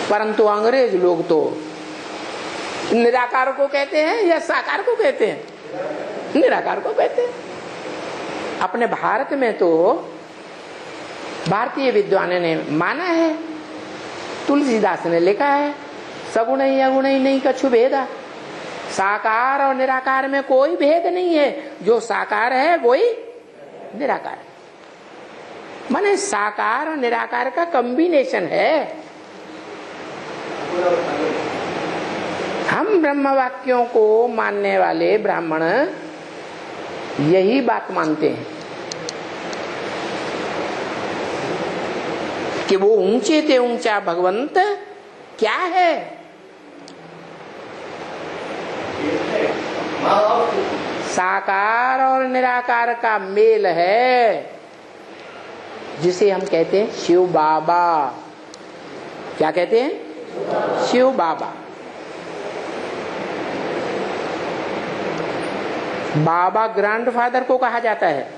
परंतु अंग्रेज लोग तो निराकार को कहते हैं या साकार को कहते हैं? निराकार को कहते हैं। अपने भारत में तो भारतीय विद्वानों ने माना है, तुलसीदास ने लिखा है, सगुण अगुण नहीं कछु भेदा, साकार और निराकार में कोई भेद नहीं है, जो साकार है वही निराकार है। माने साकार और निराकार का कॉम्बिनेशन है। हम ब्रह्म वाक्यों को मानने वाले ब्राह्मण यही बात मानते हैं कि वो ऊंचे ते ऊंचा भगवंत क्या है? साकार और निराकार का मेल है, जिसे हम कहते हैं शिव बाबा। क्या कहते हैं? शिव बाबा। बाबा ग्रैंडफादर को कहा जाता है।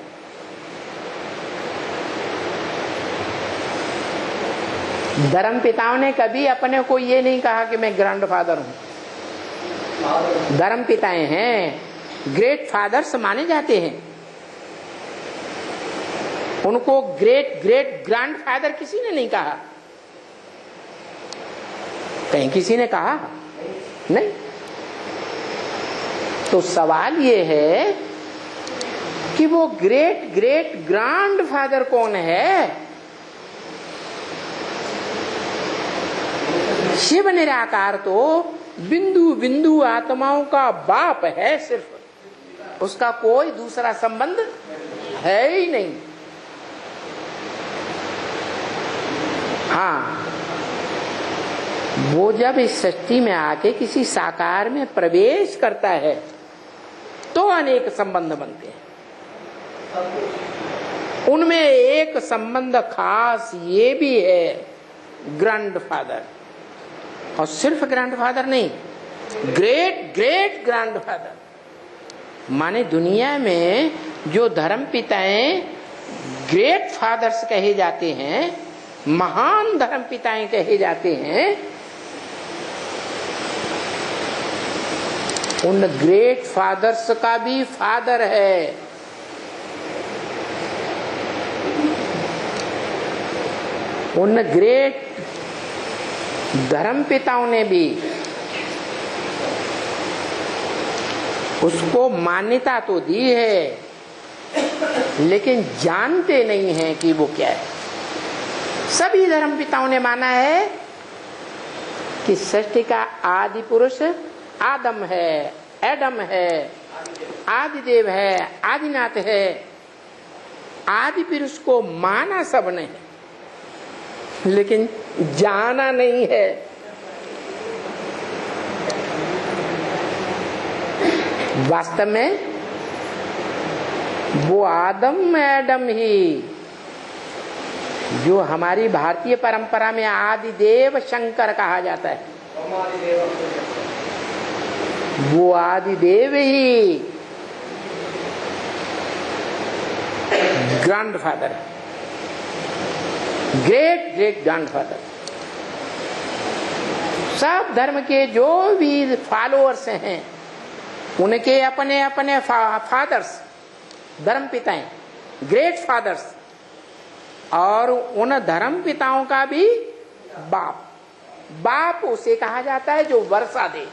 धर्म पिताओं ने कभी अपने को ये नहीं कहा कि मैं ग्रैंडफादर हूं। धर्म पिताएं हैं, ग्रेट फादर्स माने जाते हैं। उनको ग्रेट ग्रेट ग्रैंडफादर किसी ने नहीं कहा। कहीं किसी ने कहा? नहीं। तो सवाल ये है कि वो ग्रेट ग्रेट ग्रैंडफादर कौन है? शिव निराकार तो बिंदु बिंदु आत्माओं का बाप है, सिर्फ उसका कोई दूसरा संबंध है ही नहीं। हाँ, वो जब इस सृष्टि में आके किसी साकार में प्रवेश करता है तो अनेक संबंध बनते हैं। उनमें एक संबंध खास ये भी है, ग्रैंडफादर। और सिर्फ ग्रैंडफादर नहीं, ग्रेट ग्रेट ग्रैंडफादर। माने दुनिया में जो धर्म पिताएं ग्रेट फादर्स कहे जाते हैं, महान धर्म पिताएं कहे जाते हैं, उन ग्रेट फादर्स का भी फादर है। उन ग्रेट धर्म पिताओं ने भी उसको मान्यता तो दी है, लेकिन जानते नहीं हैं कि वो क्या है। सभी धर्म पिताओं ने माना है कि सृष्टि का आदि पुरुष आदम है, एडम है, आदिदेव है, आदिनाथ है। आदि पुरुष को माना सबने, लेकिन जाना नहीं है। वास्तव में वो आदम एडम ही, जो हमारी भारतीय परंपरा में आदिदेव शंकर कहा जाता है, वो आदिदेव ही ग्रैंडफादर है, ग्रेट ग्रेट ग्रैंडफादर। सब धर्म के जो भी फॉलोअर्स हैं, उनके अपने अपने फादर्स, धर्म पिताएं, ग्रेट फादर्स, और उन धर्म पिताओं का भी बाप। बाप उसे कहा जाता है जो वर्षा दे।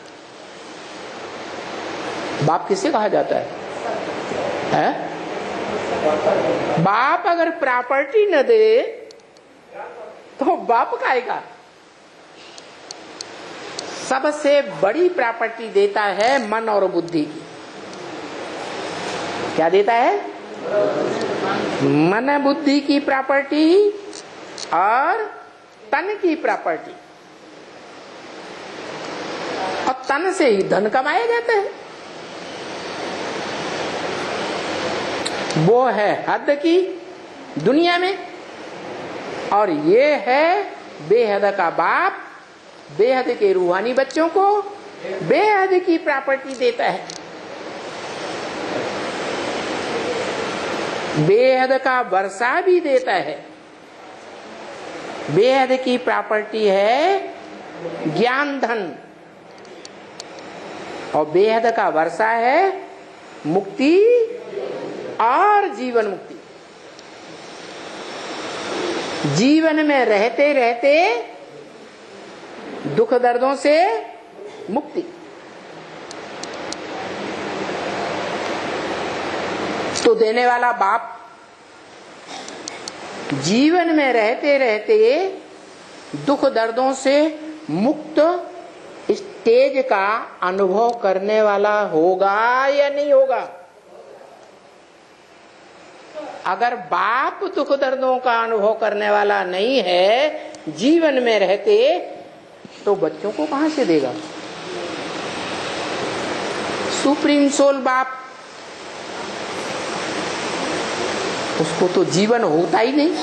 बाप किसे कहा जाता है? बाप अगर प्रॉपर्टी न दे तो बाप काएगा? सबसे बड़ी प्रॉपर्टी देता है मन और बुद्धि की। क्या देता है? मन बुद्धि की प्रॉपर्टी और तन की प्रॉपर्टी। और तन से ही धन कमाया जाता है। वो है हद की दुनिया में, और ये है बेहद का बाप। बेहद के रूहानी बच्चों को बेहद की प्रॉपर्टी देता है। बेहद का वर्षा भी देता है। बेहद की प्रॉपर्टी है ज्ञान धन, और बेहद का वर्षा है मुक्ति और जीवन मुक्ति। जीवन में रहते रहते दुख दर्दों से मुक्ति। तो देने वाला बाप जीवन में रहते रहते दुख दर्दों से मुक्त स्टेज का अनुभव करने वाला होगा या नहीं होगा? अगर बाप दुख दर्दों का अनुभव करने वाला नहीं है जीवन में रहते, तो बच्चों को कहां से देगा? सुप्रीम सोल बाप, उसको तो जीवन होता ही नहीं।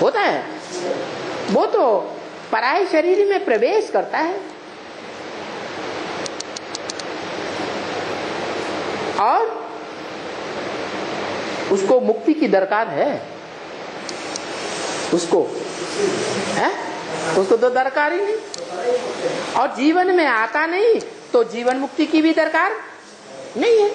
होता है? वो तो पराये शरीर में प्रवेश करता है और उसको मुक्ति की दरकार है। उसको तो दरकार ही नहीं, और जीवन में आता नहीं तो जीवन मुक्ति की भी दरकार नहीं है।